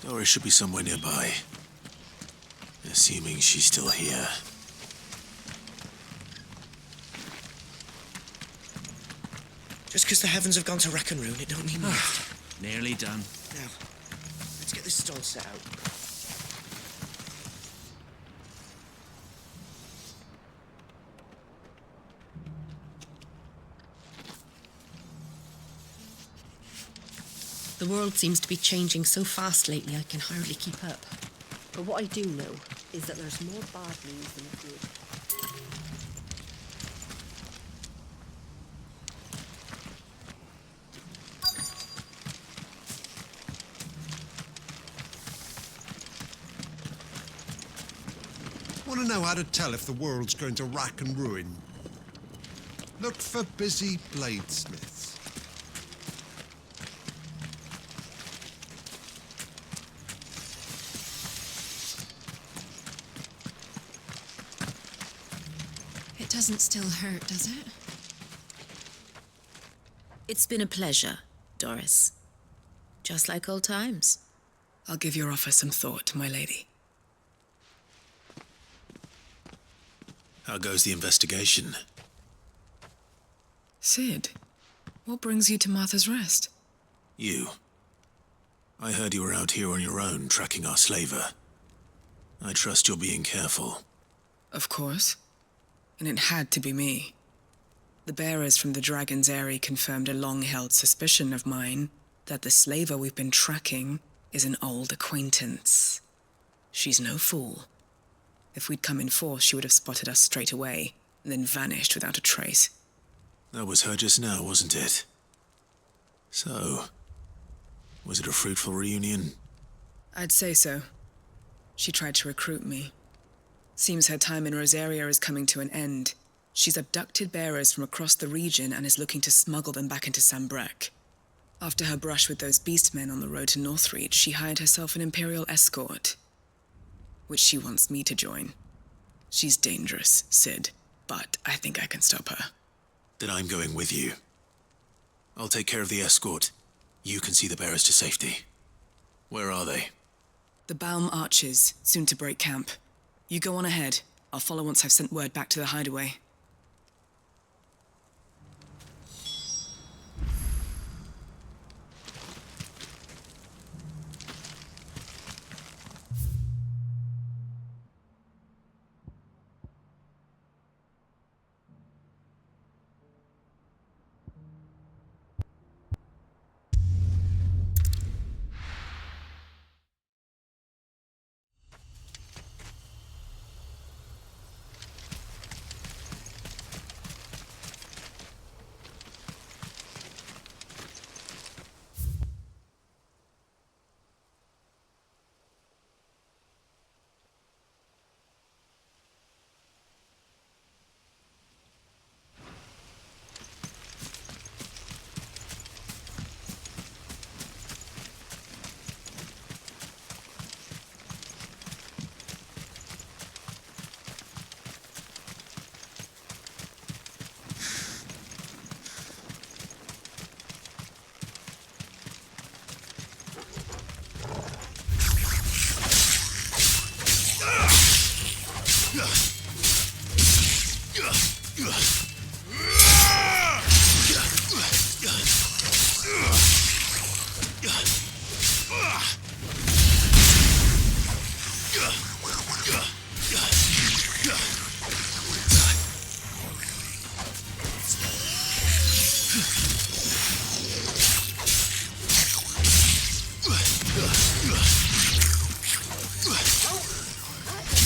Doris should be somewhere nearby. Assuming she's still here. Just because the heavens have gone to rack and ruin, it don't mean nothing. Nearly done. Now, let's get this stall set out. The world seems to be changing so fast lately, I can hardly keep up. But what I do know is that there's more bad news than good. Want to know how to tell if the world's going to rack and ruin? Look for busy bladesmiths. It doesn't still hurt, does it? It's been a pleasure, Doris. Just like old times. I'll give your offer some thought, my lady. How goes the investigation? Sid, what brings you to Martha's Rest? You. I heard you were out here on your own, tracking our slaver. I trust you're being careful. Of course. And it had to be me. The bearers from the Dragon's Eyrie confirmed a long-held suspicion of mine that the slaver we've been tracking is an old acquaintance. She's no fool. If we'd come in force, she would have spotted us straight away, and then vanished without a trace. That was her just now, wasn't it? So, was it a fruitful reunion? I'd say so. She tried to recruit me. Seems her time in Rosaria is coming to an end. She's abducted bearers from across the region and is looking to smuggle them back into Sanbreque. After her brush with those beastmen on the road to Northreach, she hired herself an Imperial escort, which she wants me to join. She's dangerous, Sid, but I think I can stop her. Then I'm going with you. I'll take care of the escort. You can see the bearers to safety. Where are they? The Baum Archers, soon to break camp. You go on ahead. I'll follow once I've sent word back to the hideaway.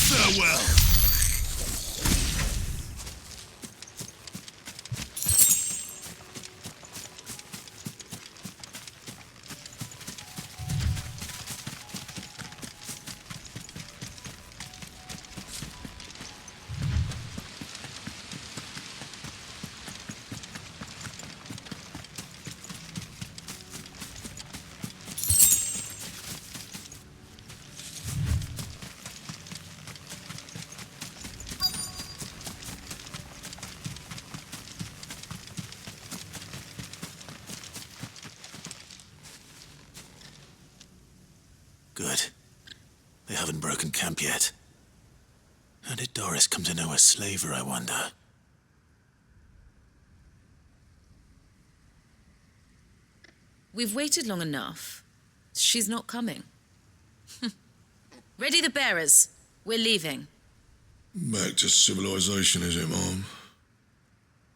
Farewell! Good. They haven't broken camp yet. How did Doris come to know a slaver, I wonder? We've waited long enough. She's not coming. Ready the bearers. We're leaving. Back to civilization, is it, Mom?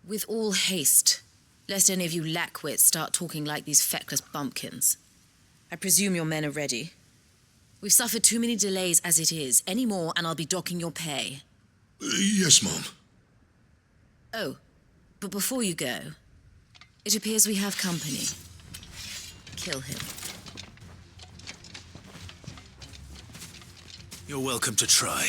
With all haste, lest any of you lackwits start talking like these feckless bumpkins. I presume your men are ready. We've suffered too many delays as it is. Any more, and I'll be docking your pay. Yes, Mom. Oh, but before you go, it appears we have company. Kill him. You're welcome to try.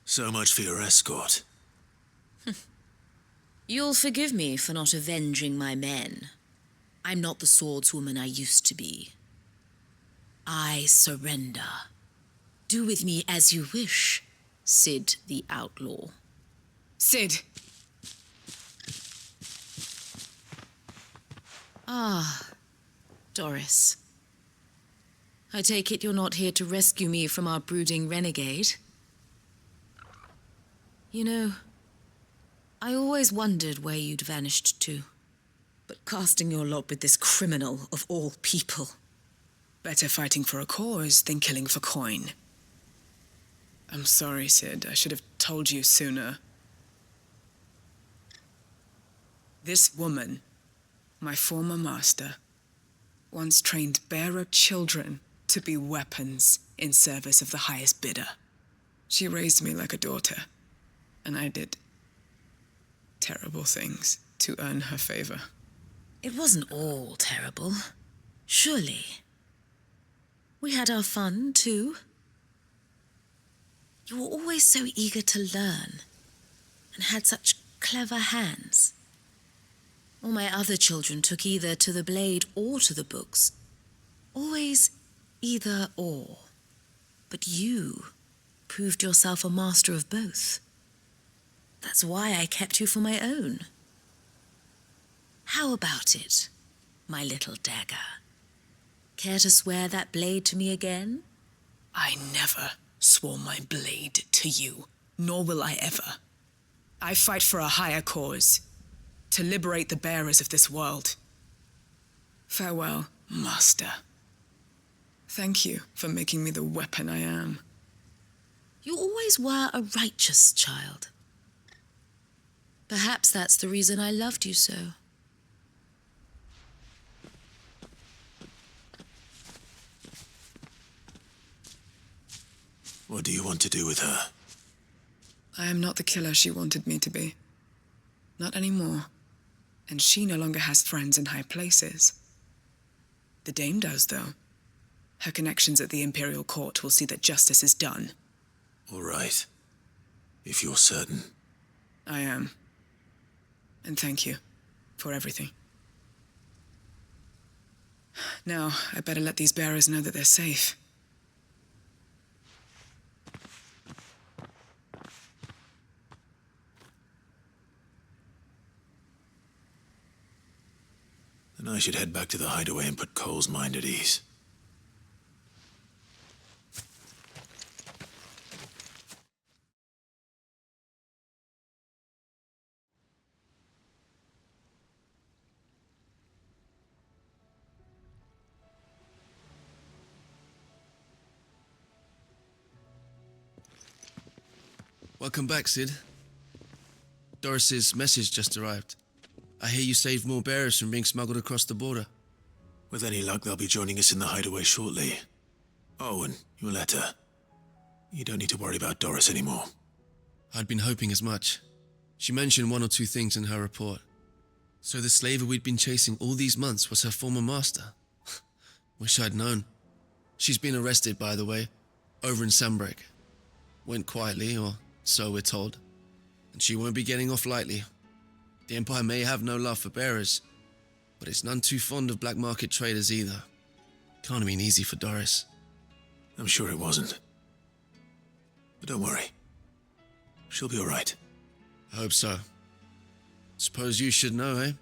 So much for your escort. You'll forgive me for not avenging my men. I'm not the swordswoman I used to be. I surrender. Do with me as you wish, Cid the Outlaw. Cid! Ah, Doris. I take it you're not here to rescue me from our brooding renegade? You know, I always wondered where you'd vanished to. But casting your lot with this criminal of all people. Better fighting for a cause than killing for coin. I'm sorry, Cid. I should have told you sooner. This woman, my former master, once trained bearer children to be weapons in service of the highest bidder. She raised me like a daughter, and I did terrible things to earn her favor. It wasn't all terrible, surely. We had our fun, too. You were always so eager to learn, and had such clever hands. All my other children took either to the blade or to the books. Always either or. But you proved yourself a master of both. That's why I kept you for my own. How about it, my little dagger? Care to swear that blade to me again? I never swore my blade to you, nor will I ever. I fight for a higher cause, to liberate the bearers of this world. Farewell, Master. Thank you for making me the weapon I am. You always were a righteous child. Perhaps that's the reason I loved you so. What do you want to do with her? I am not the killer she wanted me to be. Not anymore. And she no longer has friends in high places. The Dame does, though. Her connections at the Imperial Court will see that justice is done. All right. If you're certain. I am. And thank you for everything. Now, I better let these bearers know that they're safe. Then I should head back to the hideaway and put Cole's mind at ease. Welcome back, Sid. Doris's message just arrived. I hear you saved more bearers from being smuggled across the border. With any luck, they'll be joining us in the hideaway shortly. Oh, and your letter. You don't need to worry about Doris anymore. I'd been hoping as much. She mentioned one or two things in her report. So the slaver we'd been chasing all these months was her former master. Wish I'd known. She's been arrested, by the way, over in Sunbreak. Went quietly, or so we're told. And she won't be getting off lightly. The Empire may have no love for bearers, but it's none too fond of black market traders either. Can't have been easy for Doris. I'm sure it wasn't. But don't worry. She'll be all right. I hope so. Suppose you should know, eh?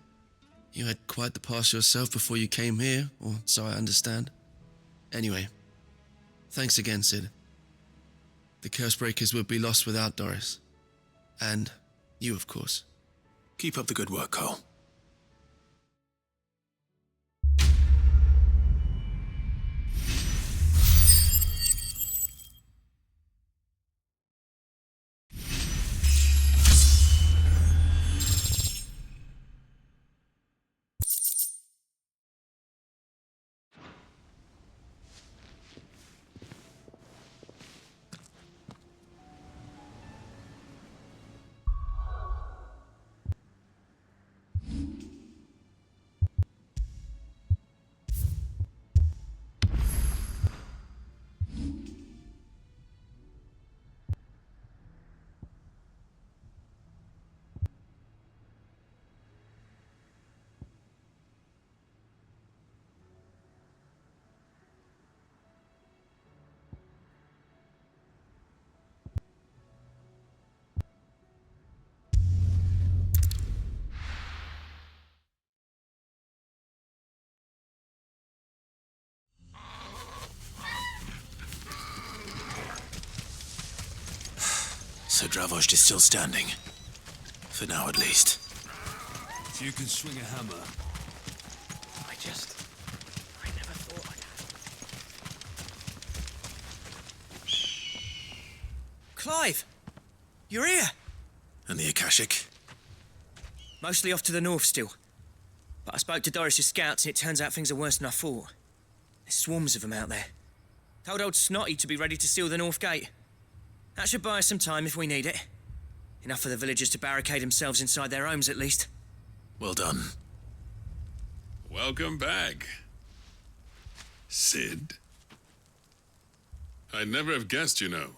You had quite the past yourself before you came here, or so I understand. Anyway, thanks again, Sid. The Cursebreakers would be lost without Doris. And you, of course. Keep up the good work, Cole. So Dravost is still standing. For now, at least. So you can swing a hammer. I never thought I'd have. Clive! You're here! And the Akashic? Mostly off to the north still. But I spoke to Doris's scouts and it turns out things are worse than I thought. There's swarms of them out there. Told old Snotty to be ready to seal the north gate. That should buy us some time if we need it. Enough for the villagers to barricade themselves inside their homes, at least. Well done. Welcome back, Sid. I'd never have guessed, you know.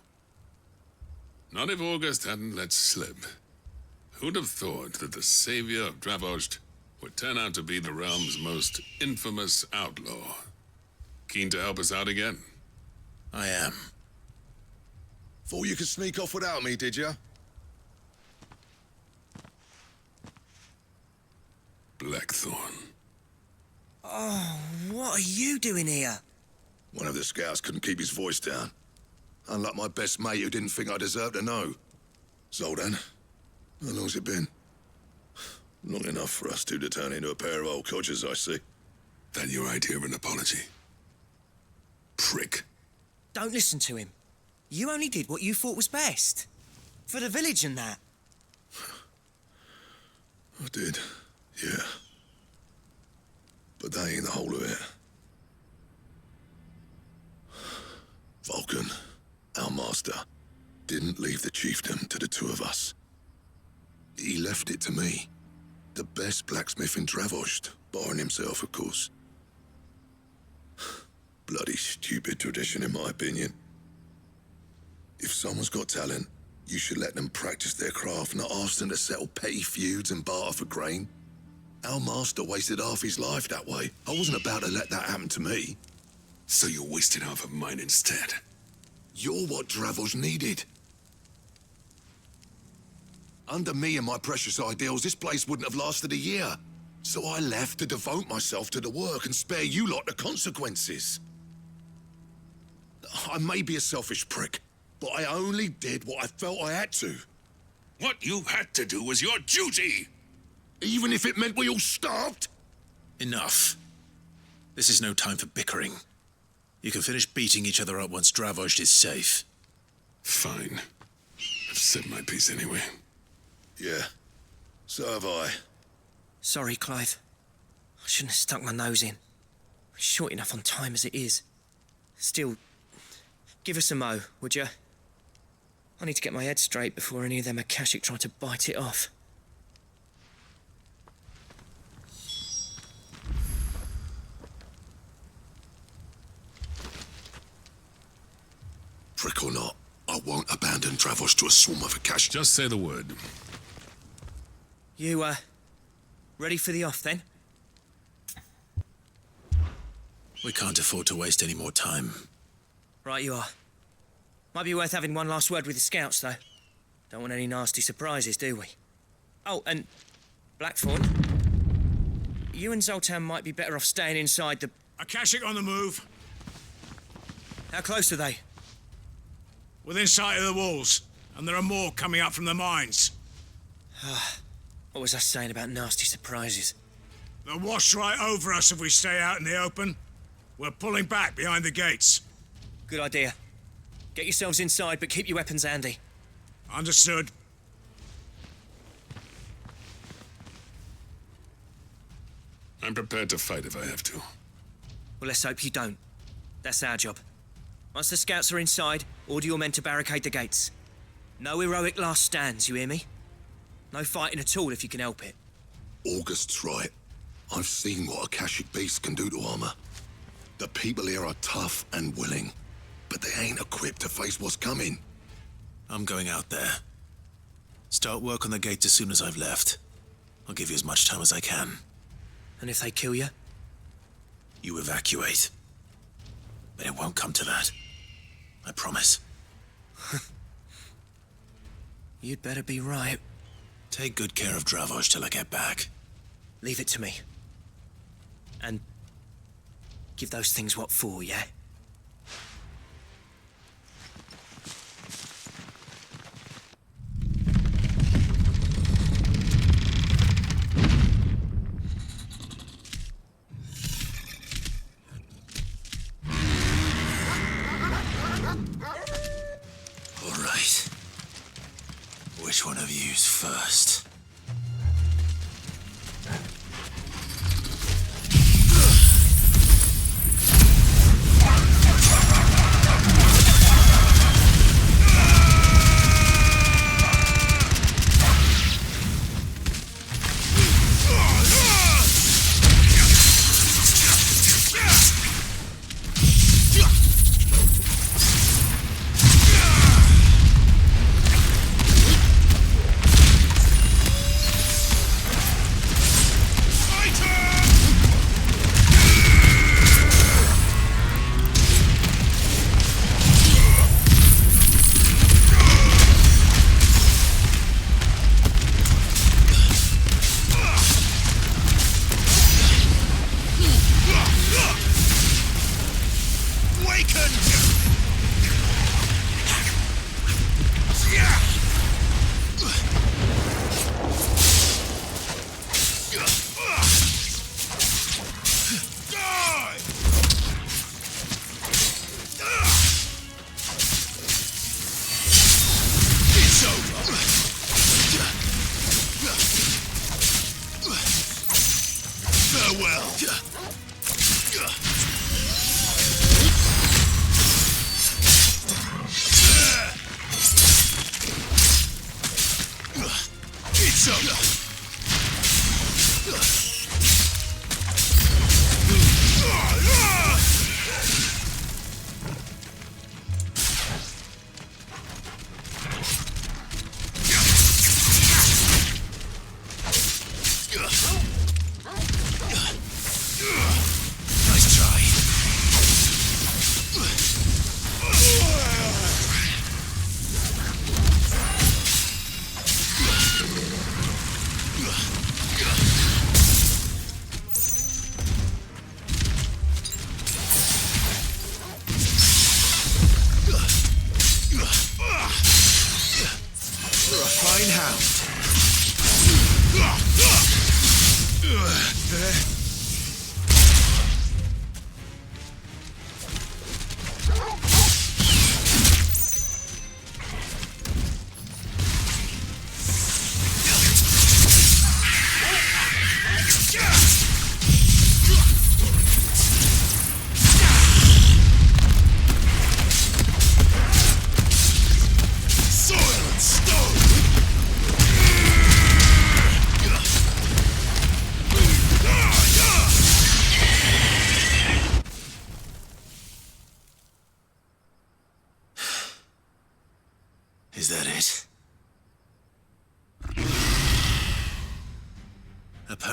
Not if August hadn't let slip. Who'd have thought that the savior of Dravost would turn out to be the realm's most infamous outlaw? Keen to help us out again? I am. Thought you could sneak off without me, did you? Blackthorn. Oh, what are you doing here? One of the scouts couldn't keep his voice down. Unlike my best mate who didn't think I deserved to know. Zoldan, how long's it been? Long enough for us two to turn into a pair of old codgers, I see. Then your idea of an apology? Prick. Don't listen to him. You only did what you thought was best. For the village and that. I did, yeah. But that ain't the whole of it. Vulcan, our master, didn't leave the chiefdom to the two of us. He left it to me. The best blacksmith in Dravost, barring himself, of course. Bloody stupid tradition, in my opinion. If someone's got talent, you should let them practice their craft, not ask them to settle petty feuds and barter for grain. Our master wasted half his life that way. I wasn't about to let that happen to me. So you wasted half of mine instead. You're what Dravos needed. Under me and my precious ideals, this place wouldn't have lasted a year. So I left to devote myself to the work and spare you lot the consequences. I may be a selfish prick, but I only did what I felt I had to. What you had to do was your duty! Even if it meant we all starved? Enough. This is no time for bickering. You can finish beating each other up once Dravozd is safe. Fine. I've said my piece anyway. Yeah, so have I. Sorry, Clive. I shouldn't have stuck my nose in. We're short enough on time as it is. Still, give us a mo, would you? I need to get my head straight before any of them Akashic try to bite it off. Prick or not, I won't abandon Dravos to a swarm of Akashic. Just say the word. You, ready for the off, then? We can't afford to waste any more time. Right you are. Might be worth having one last word with the scouts, though. Don't want any nasty surprises, do we? Oh, and Blackthorn, you and Zoltan might be better off staying inside the... Akashic on the move. How close are they? Within sight of the walls. And there are more coming up from the mines. What was I saying about nasty surprises? They'll wash right over us if we stay out in the open. We're pulling back behind the gates. Good idea. Get yourselves inside, but keep your weapons handy. Understood. I'm prepared to fight if I have to. Well, let's hope you don't. That's our job. Once the scouts are inside, order your men to barricade the gates. No heroic last stands, you hear me? No fighting at all if you can help it. August's right. I've seen what Akashic beasts can do to armor. The people here are tough and willing, but they ain't equipped to face what's coming. I'm going out there. Start work on the gates as soon as I've left. I'll give you as much time as I can. And if they kill you? You evacuate. But it won't come to that. I promise. You'd better be right. Take good care of Dravozd till I get back. Leave it to me. And give those things what for, yeah? All right. Which one of you's first?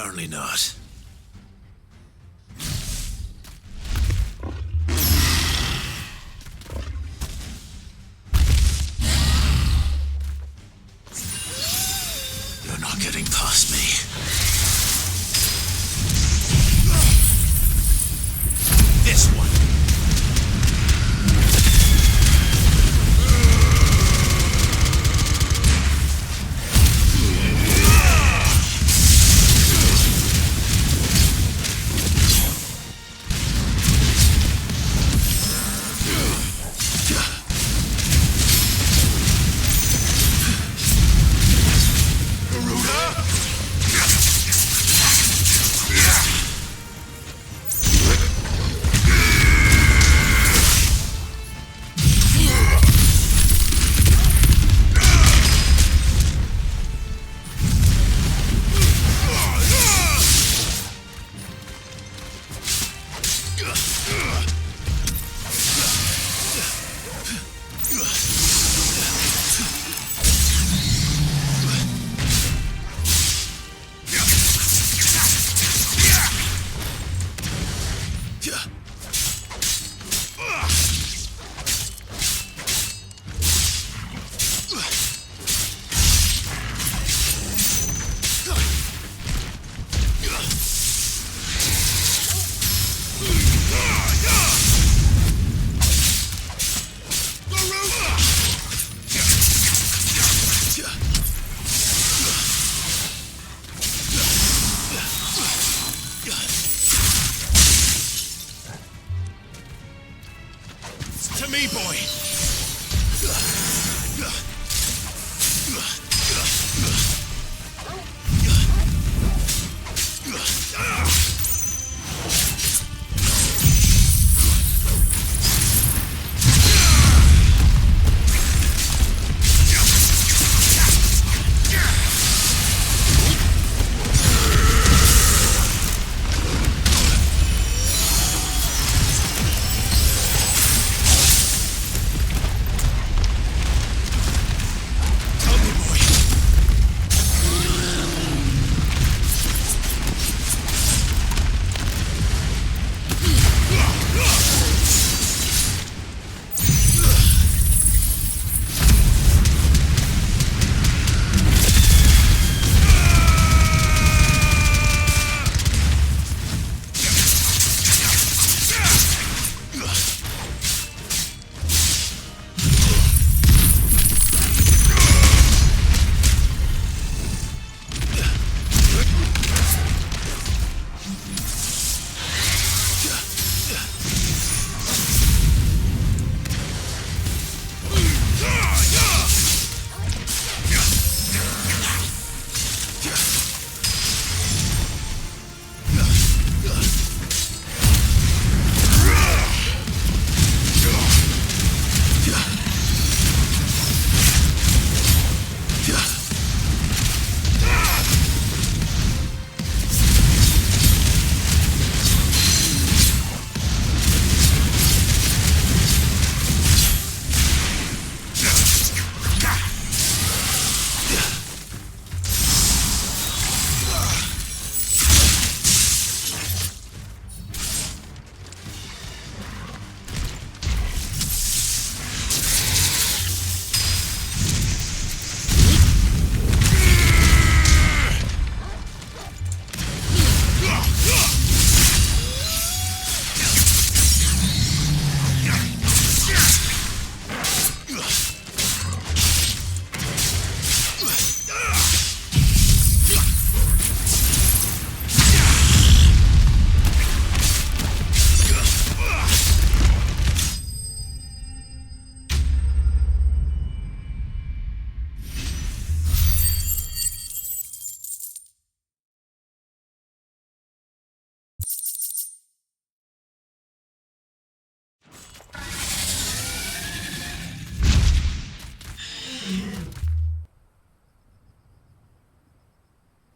Apparently not. You're not getting past me. This one. To me, boy!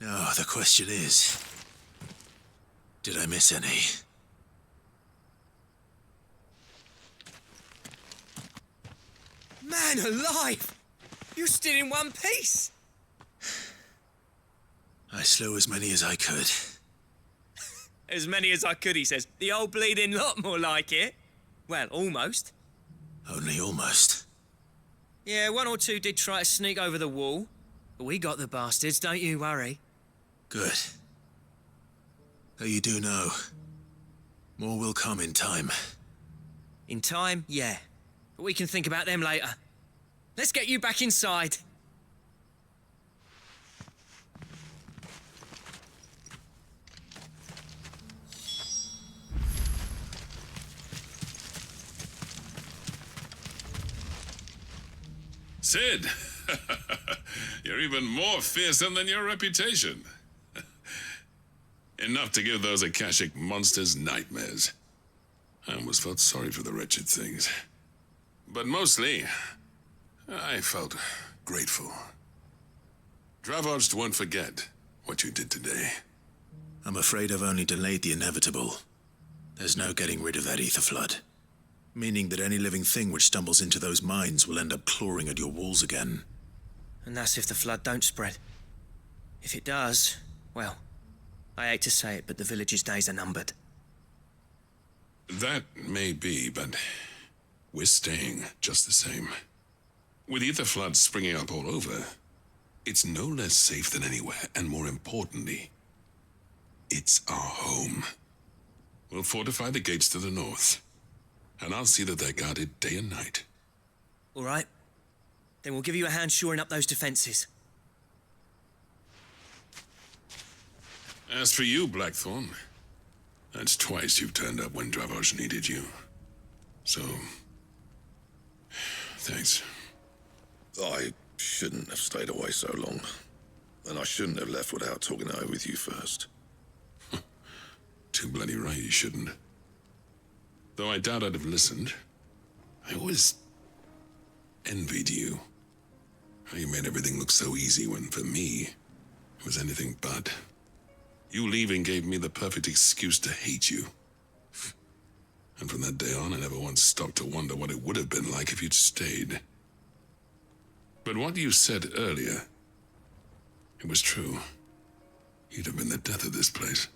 Now, the question is, did I miss any? Man alive! You're still in one piece! I slew as many as I could. As many as I could, he says. The old bleeding lot, more like it. Well, almost. Only almost. Yeah, one or two did try to sneak over the wall. But we got the bastards, don't you worry. Good. Though you do know, more will come in time. In time, yeah. But we can think about them later. Let's get you back inside. Sid! You're even more fearsome than your reputation. Enough to give those Akashic monsters nightmares. I almost felt sorry for the wretched things. But mostly, I felt grateful. Dravoged won't forget what you did today. I'm afraid I've only delayed the inevitable. There's no getting rid of that ether flood. Meaning that any living thing which stumbles into those mines will end up clawing at your walls again. And that's if the flood don't spread. If it does, well, I hate to say it, but the village's days are numbered. That may be, but we're staying just the same. With ether floods springing up all over, it's no less safe than anywhere, and more importantly, it's our home. We'll fortify the gates to the north, and I'll see that they're guarded day and night. All right. Then we'll give you a hand shoring up those defenses. As for you, Blackthorn, that's twice you've turned up when Dravos needed you. So, thanks. I shouldn't have stayed away so long. And I shouldn't have left without talking it over with you first. Too bloody right you shouldn't. Though I doubt I'd have listened. I always envied you. How you made everything look so easy when, for me, it was anything but. You leaving gave me the perfect excuse to hate you. And from that day on, I never once stopped to wonder what it would have been like if you'd stayed. But what you said earlier, it was true. You'd have been the death of this place.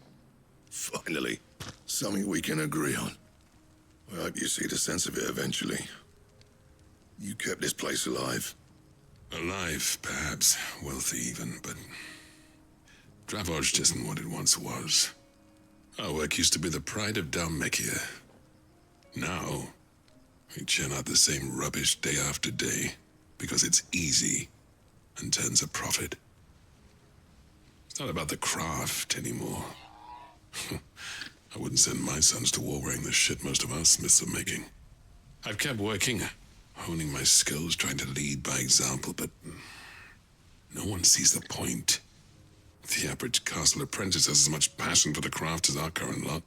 Finally, something we can agree on. I hope you see the sense of it eventually. You kept this place alive. Alive, perhaps. Wealthy even, but Dravos isn't what it once was. Our work used to be the pride of Dhalmekia. Now, we churn out the same rubbish day after day because it's easy and turns a profit. It's not about the craft anymore. I wouldn't send my sons to war wearing the shit most of our smiths are making. I've kept working, honing my skills, trying to lead by example, but no one sees the point. The average castle apprentice has as much passion for the craft as our current lot.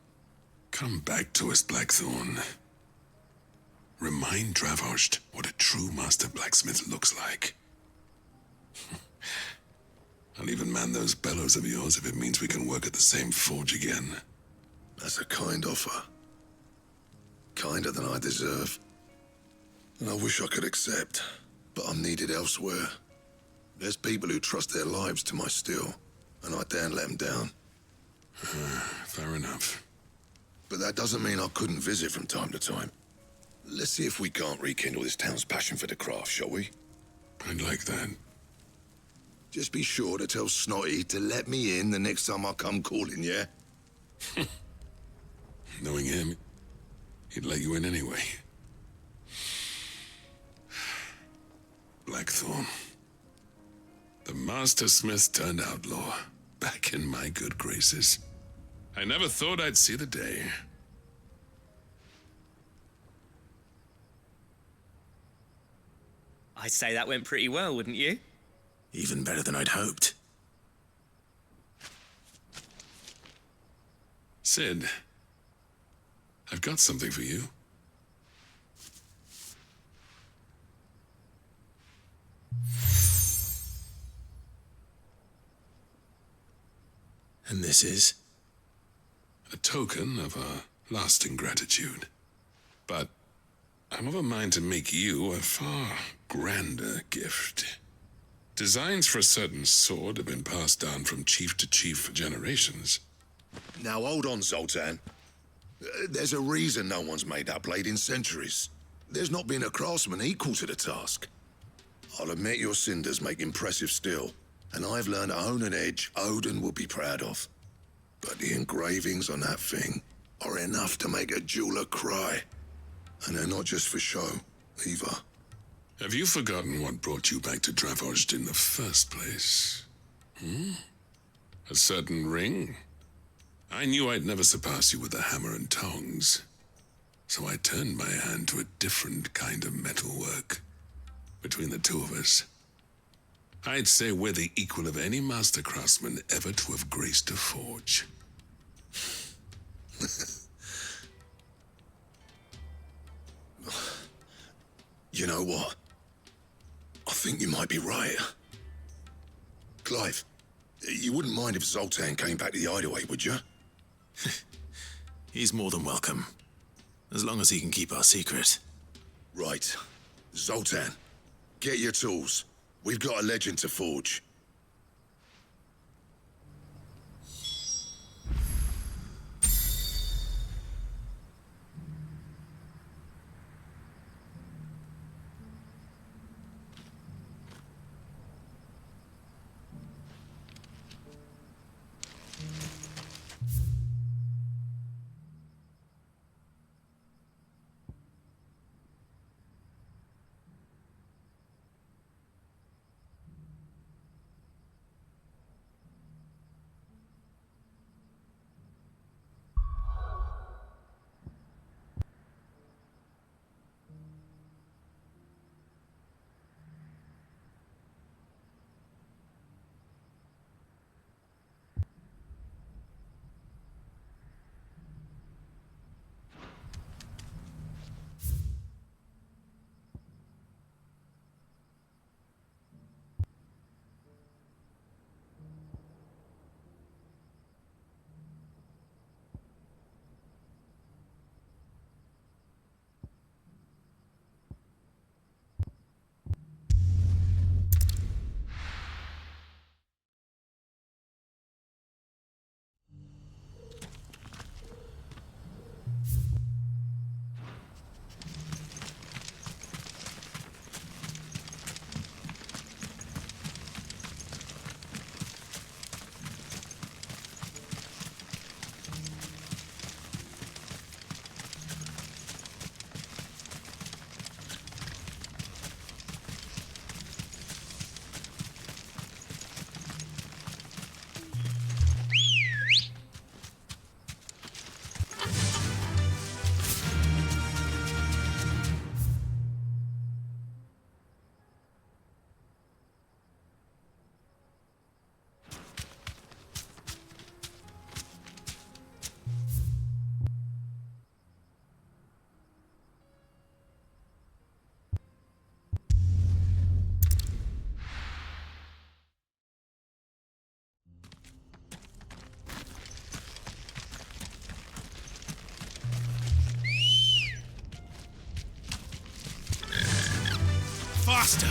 Come back to us, Blackthorn. Remind Dravosht what a true master blacksmith looks like. I'll even man those bellows of yours if it means we can work at the same forge again. That's a kind offer. Kinder than I deserve. And I wish I could accept, but I'm needed elsewhere. There's people who trust their lives to my steel, and I daren't let them down. Fair enough. But that doesn't mean I couldn't visit from time to time. Let's see if we can't rekindle this town's passion for the craft, shall we? I'd like that. Just be sure to tell Snotty to let me in the next time I come calling, yeah? Knowing him, he'd let you in anyway. Blackthorn. The Master Smith turned outlaw, back in my good graces. I never thought I'd see the day. I'd say that went pretty well, wouldn't you? Even better than I'd hoped. Sid, I've got something for you. And this is? A token of our lasting gratitude. But I'm of a mind to make you a far grander gift. Designs for a certain sword have been passed down from chief to chief for generations. Now hold on, Zoltan. There's a reason no one's made that blade in centuries. There's not been a craftsman equal to the task. I'll admit your cinders make impressive steel, and I've learned to own an edge Odin will be proud of. But the engravings on that thing are enough to make a jeweler cry. And they're not just for show, either. Have you forgotten what brought you back to Dravozd in the first place? A certain ring? I knew I'd never surpass you with a hammer and tongs. So I turned my hand to a different kind of metalwork. Between the two of us, I'd say we're the equal of any master craftsman ever to have graced a forge. You know what? I think you might be right. Clive, you wouldn't mind if Zoltan came back to the Hideaway, would you? He's more than welcome, as long as he can keep our secret. Right. Zoltan, get your tools. We've got a legend to forge. Faster!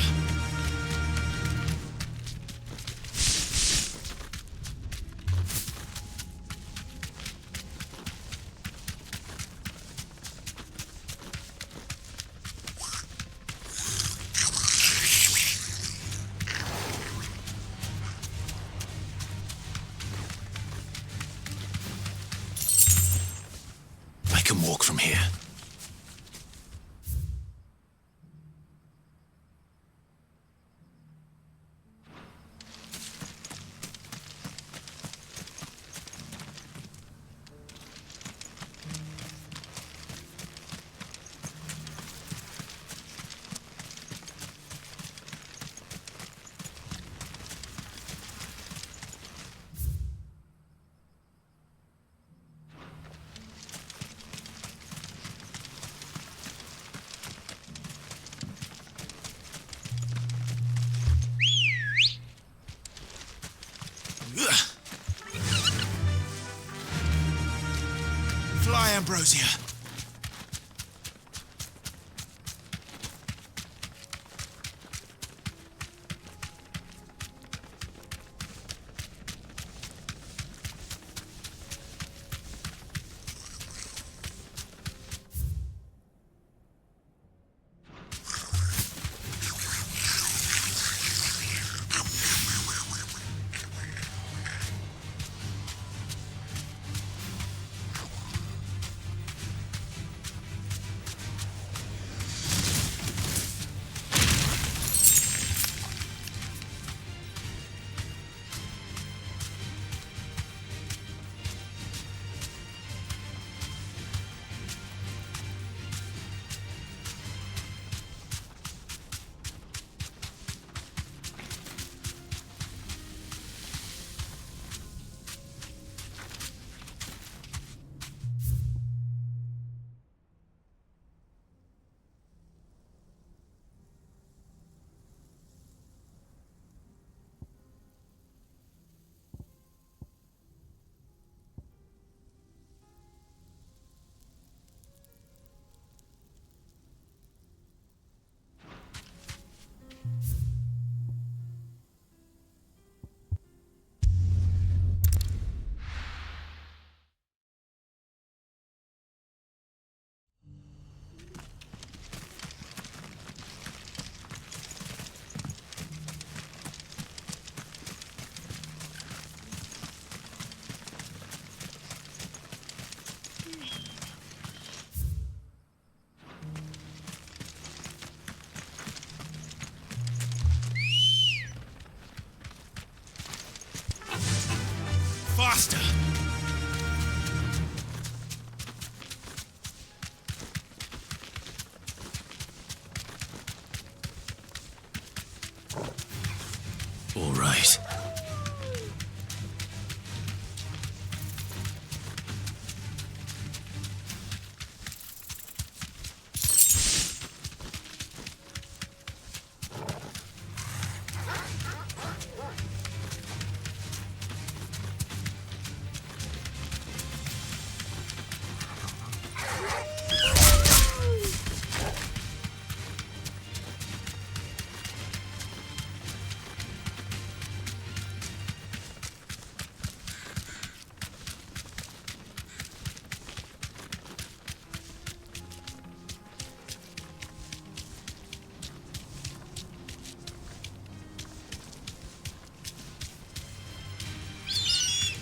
I can walk from here. Fly, Ambrosia. faster! All right.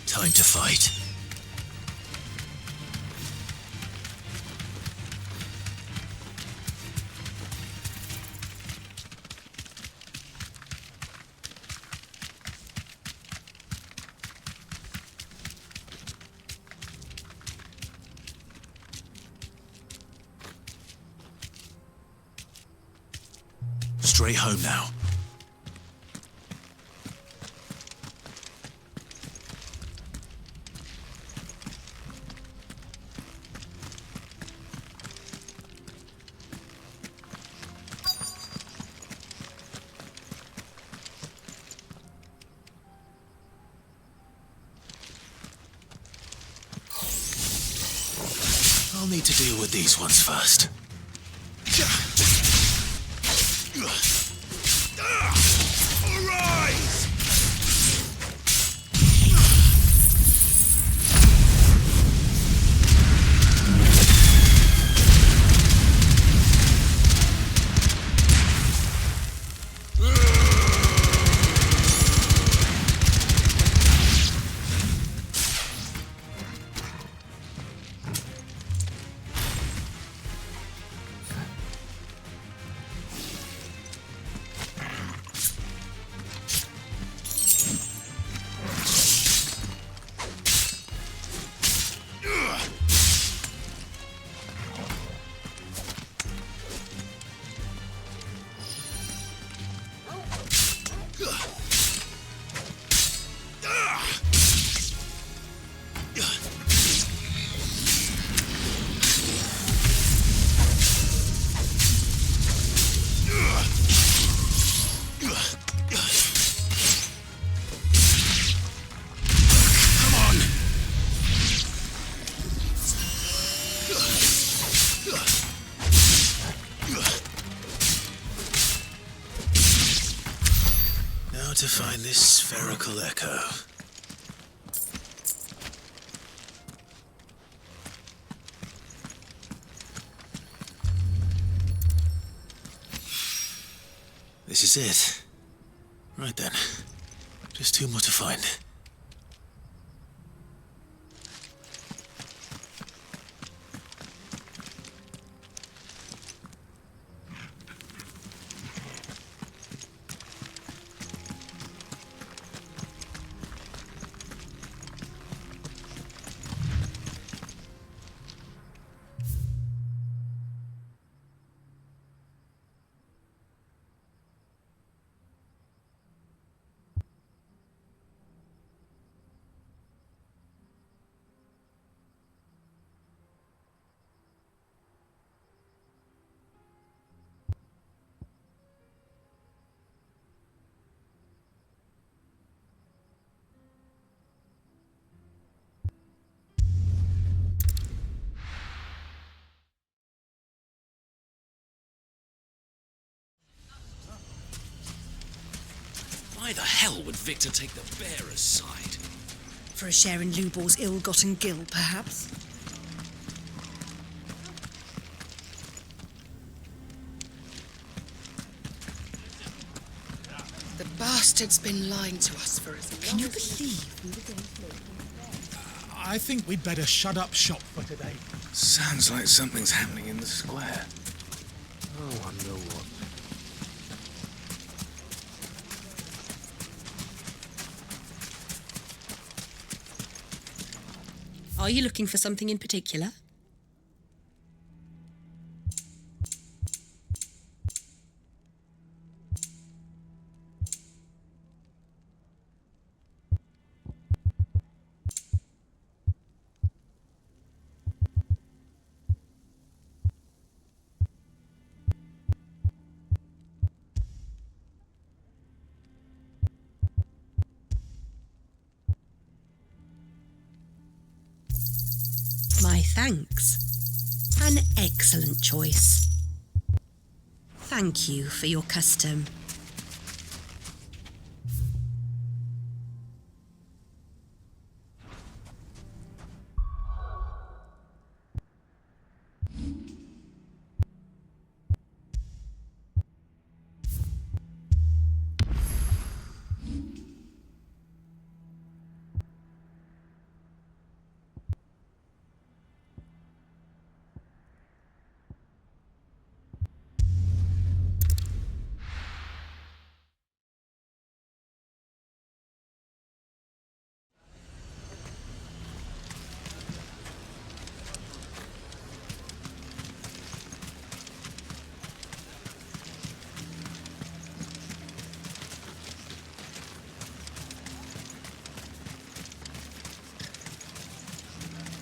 Time to fight. Straight home now. I'll need to deal with these ones first. Arise! Now to find this spherical echo. This is it. Right then. Just two more to find. Why the hell would Victor take the bearer's side? For a share in Lubor's ill-gotten gil, perhaps? The bastard's been lying to us for as long Can you as... believe we were going to... I think we'd better shut up shop for today. Sounds like something's happening in the square. I wonder what. Are you looking for something in particular? My thanks. An excellent choice. Thank you for your custom.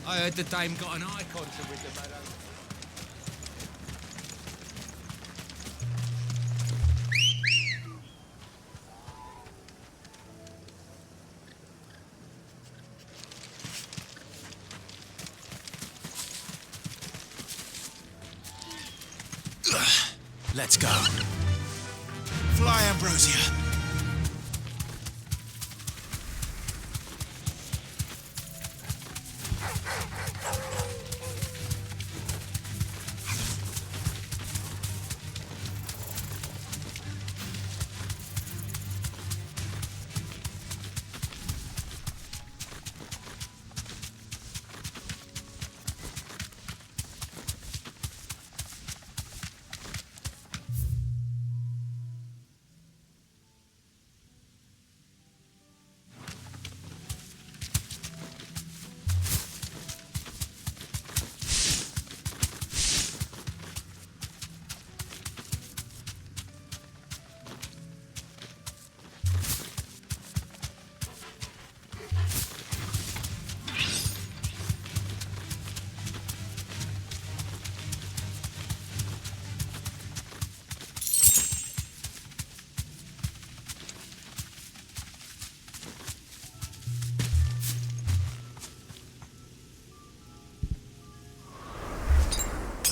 I heard the dame got an icon to rid the meadow. Let's go. Fly, Ambrosia.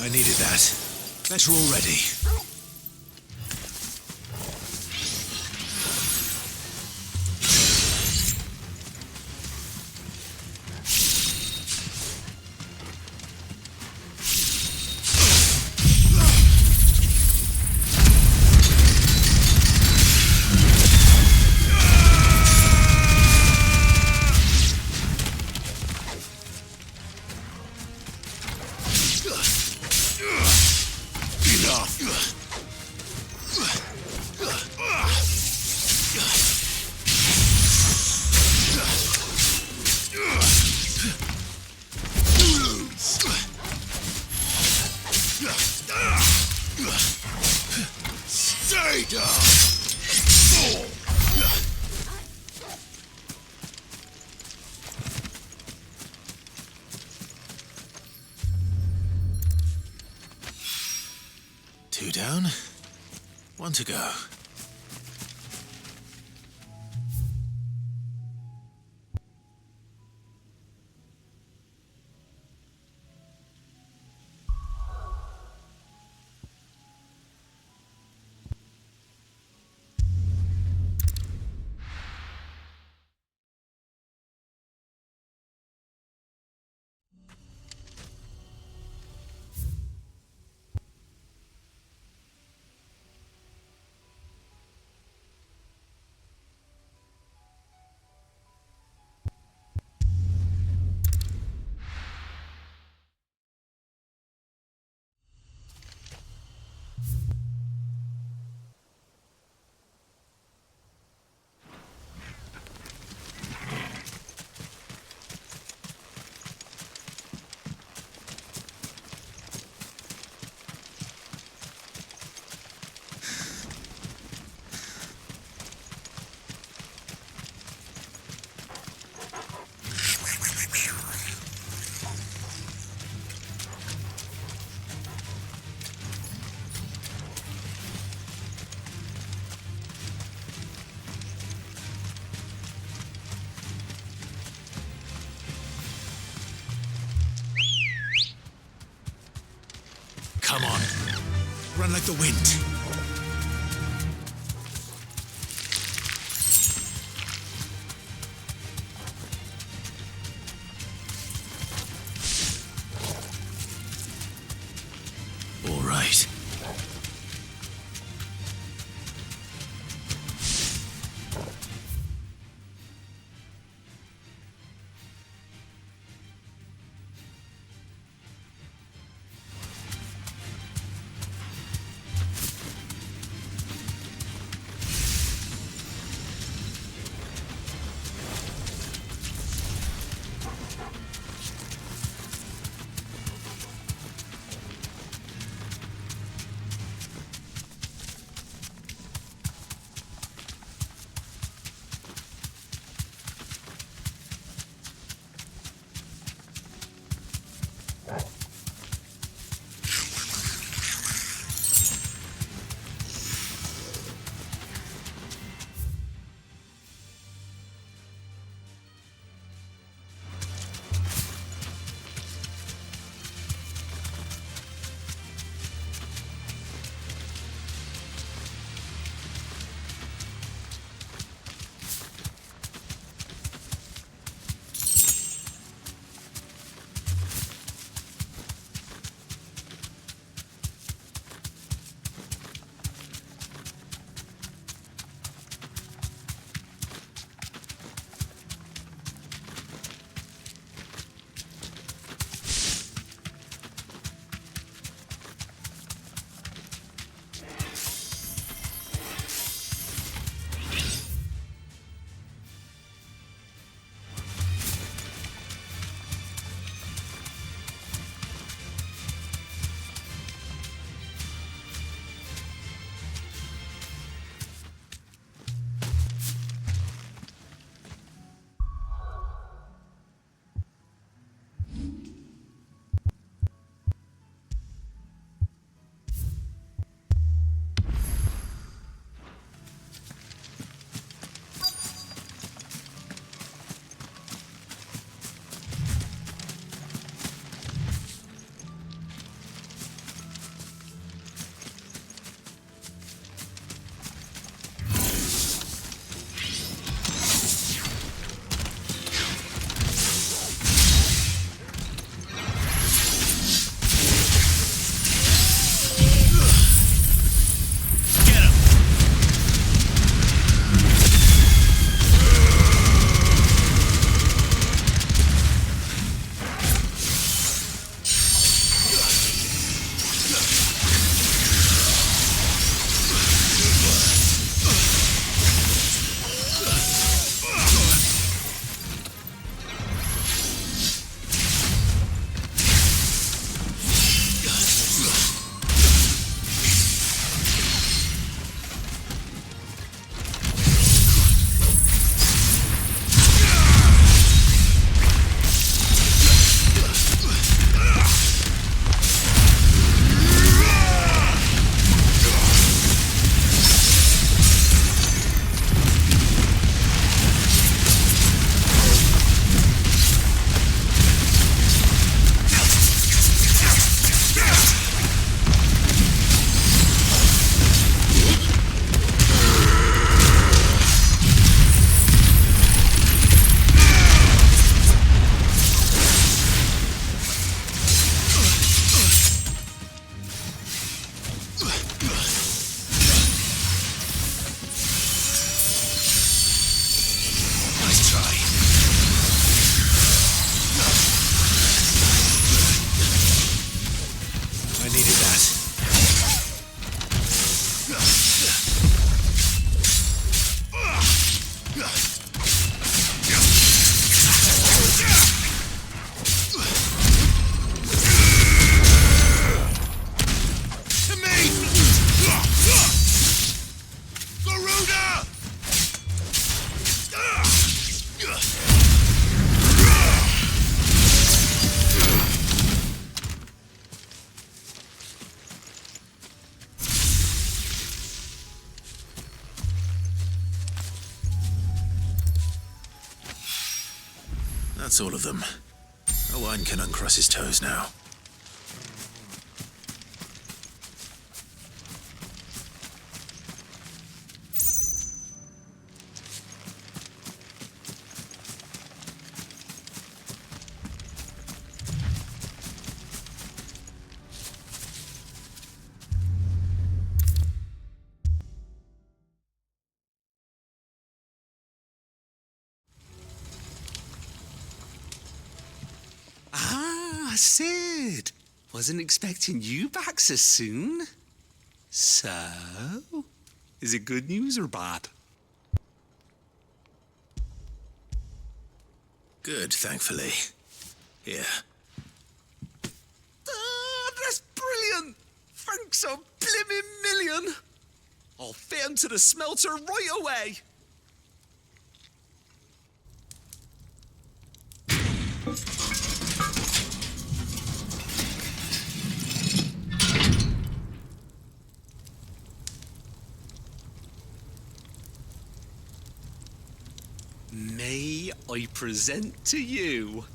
I needed that. Better already. Stay down! 2 down, 1 to go. Come on. Run like the wind. All right. That's all of them. Owain can uncross his toes now. Sid. Wasn't expecting you back so soon. So, is it good news or bad? Good, thankfully. Here. That's brilliant. Thanks a blimmin' million. I'll fit 'em to the smelter right away. May I present to you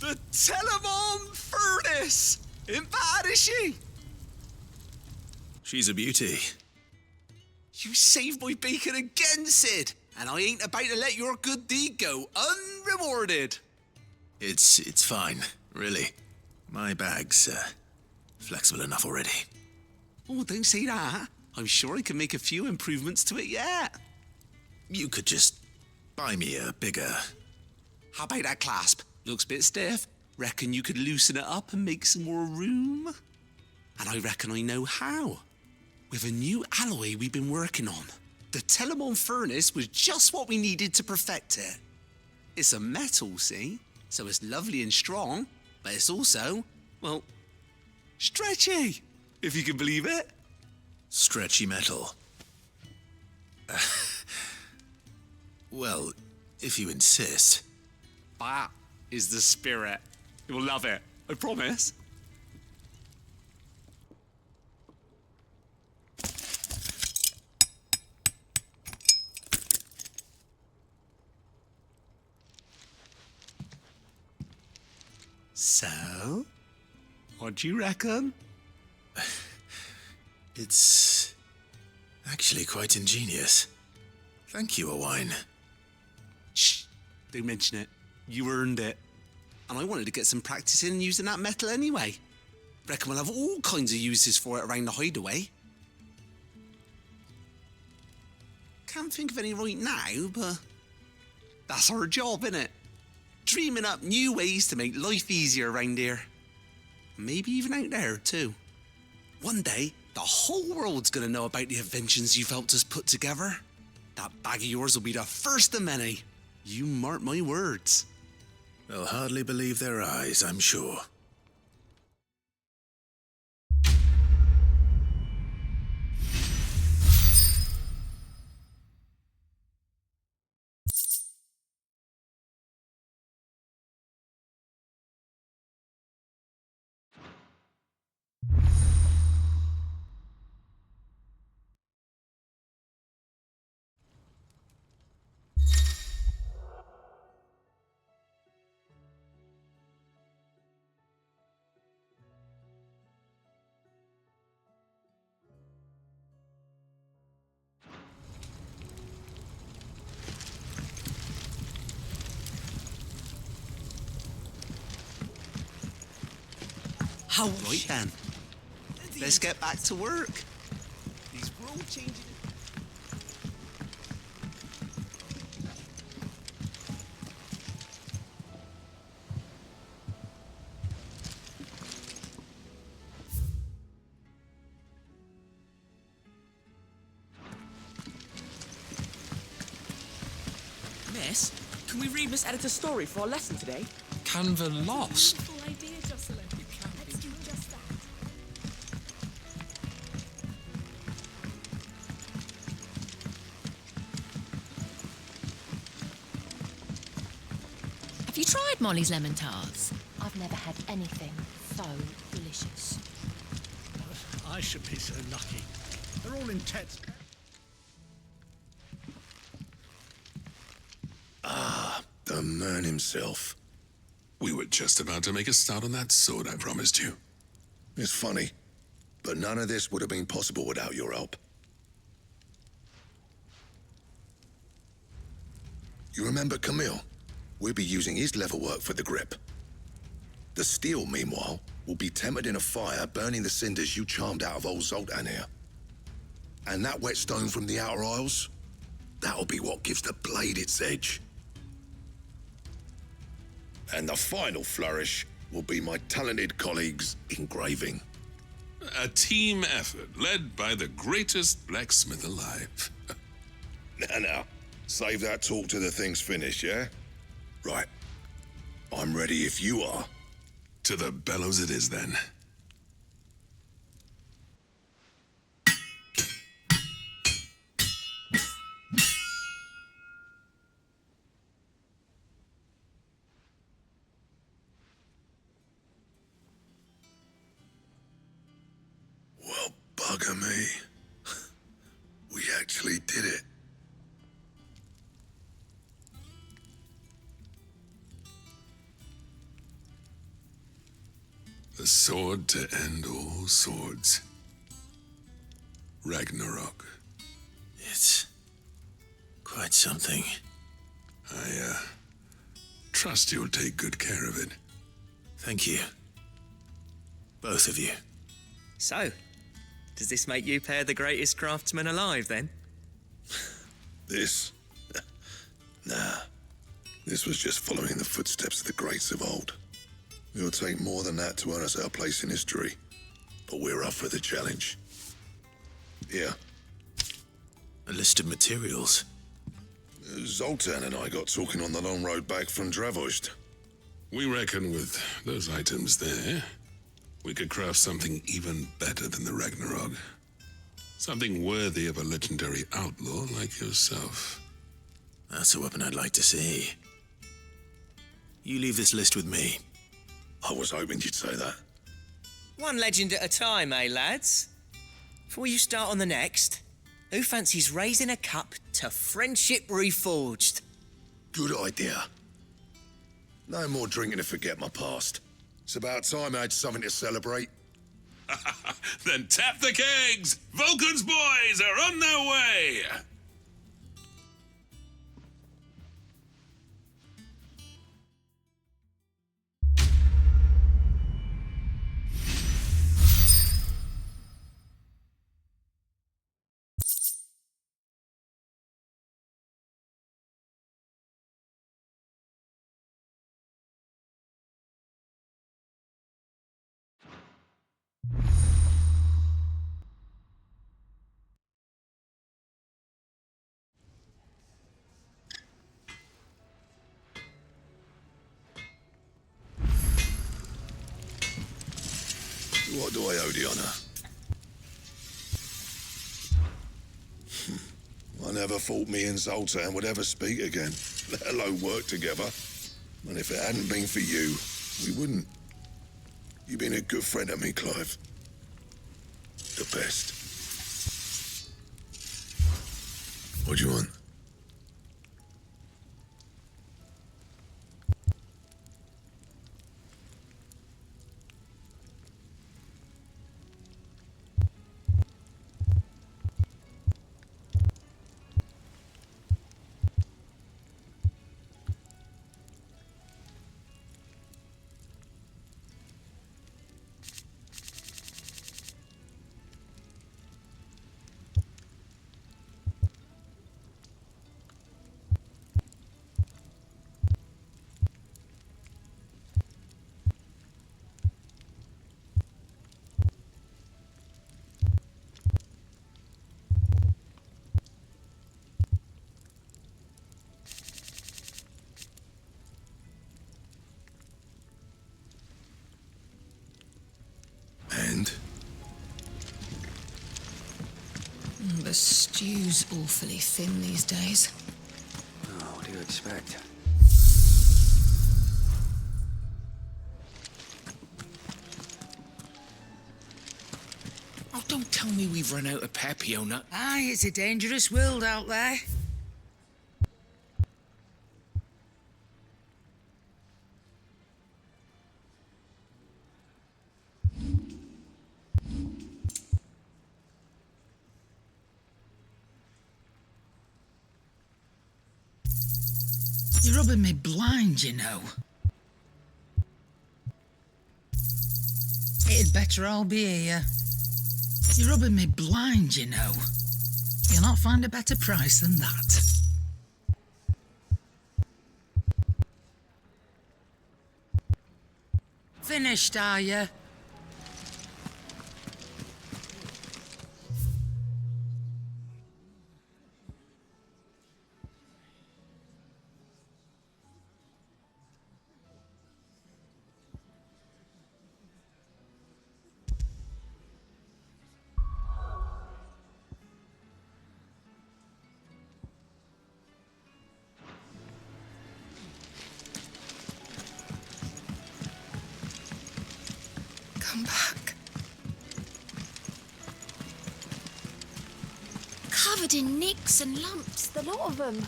the Telemon Furnace? Ain't bad, is she? She's a beauty. You saved my bacon again, Sid, and I ain't about to let your good deed go unrewarded. It's fine, really. My bag's flexible enough already. Oh, don't say that. I'm sure I can make a few improvements to it yet. You could just buy me a bigger... How about that clasp? Looks a bit stiff. Reckon you could loosen it up and make some more room? And I reckon I know how. With a new alloy we've been working on. The Telemon Furnace was just what we needed to perfect it. It's a metal, see? So it's lovely and strong, but it's also, well, stretchy, if you can believe it. Stretchy metal. Well, if you insist. That is the spirit. You'll love it, I promise. So, what do you reckon? It's actually quite ingenious. Thank you, Owain. Shh, don't mention it. You earned it. And I wanted to get some practice in using that metal anyway. Reckon we'll have all kinds of uses for it around the hideaway. Can't think of any right now, but that's our job, innit? Dreaming up new ways to make life easier around here. Maybe even out there, too. One day, the whole world's gonna know about the inventions you've helped us put together. That bag of yours will be the first of many. You mark my words. They'll hardly believe their eyes, I'm sure. How right then? Let's get back to work. These world changing. Miss, can we read Miss Editor's story for our lesson today? Canva lost. Have you tried Molly's lemon tarts? I've never had anything so delicious. I should be so lucky. They're all in Ted's. The man himself. We were just about to make a start on that sword I promised you. It's funny, but none of this would have been possible without your help. You remember Camille? We'll be using his level work for the grip. The steel, meanwhile, will be tempered in a fire, burning the cinders you charmed out of old Zoltan here. And that whetstone from the Outer Isles, that'll be what gives the blade its edge. And the final flourish will be my talented colleagues' engraving. A team effort led by the greatest blacksmith alive. Now, save that talk till the thing's finished, yeah? Right. I'm ready if you are. To the bellows it is, then. Well, bugger me. We actually did it. The sword to end all swords. Ragnarok. It's quite something. I trust you'll take good care of it. Thank you. Both of you. So, does this make you pair the greatest craftsmen alive, then? This? Nah. This was just following the footsteps of the greats of old. It'll take more than that to earn us our place in history. But we're up for the challenge. Here. A list of materials. Zoltan and I got talking on the long road back from Dravozd. We reckon with those items there, we could craft something even better than the Ragnarok. Something worthy of a legendary outlaw like yourself. That's a weapon I'd like to see. You leave this list with me. I was hoping you'd say that. One legend at a time, eh, lads? Before you start on the next, who fancies raising a cup to friendship reforged? Good idea. No more drinking to forget my past. It's about time I had something to celebrate. Then tap the kegs! Vulcan's boys are on their way! What do I owe the honor? I never thought me and Zoltan would ever speak again, let alone work together. And if it hadn't been for you, we wouldn't. You've been a good friend to me, Clive. The best. What do you want? And? The stew's awfully thin these days. Oh, what do you expect? Oh, don't tell me we've run out of Pepiona. Aye, it's a dangerous world out there. You're rubbing me blind, you know. It'd better all be here. You're rubbing me blind, you know. You'll not find a better price than that. Finished, are you? Come back. Covered in nicks and lumps, the lot of them.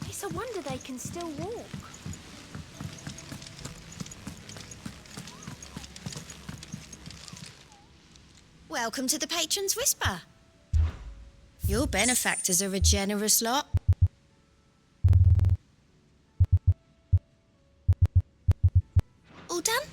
It's a wonder they can still walk. Welcome to the Patron's Whisper. Your benefactors are a generous lot. All done?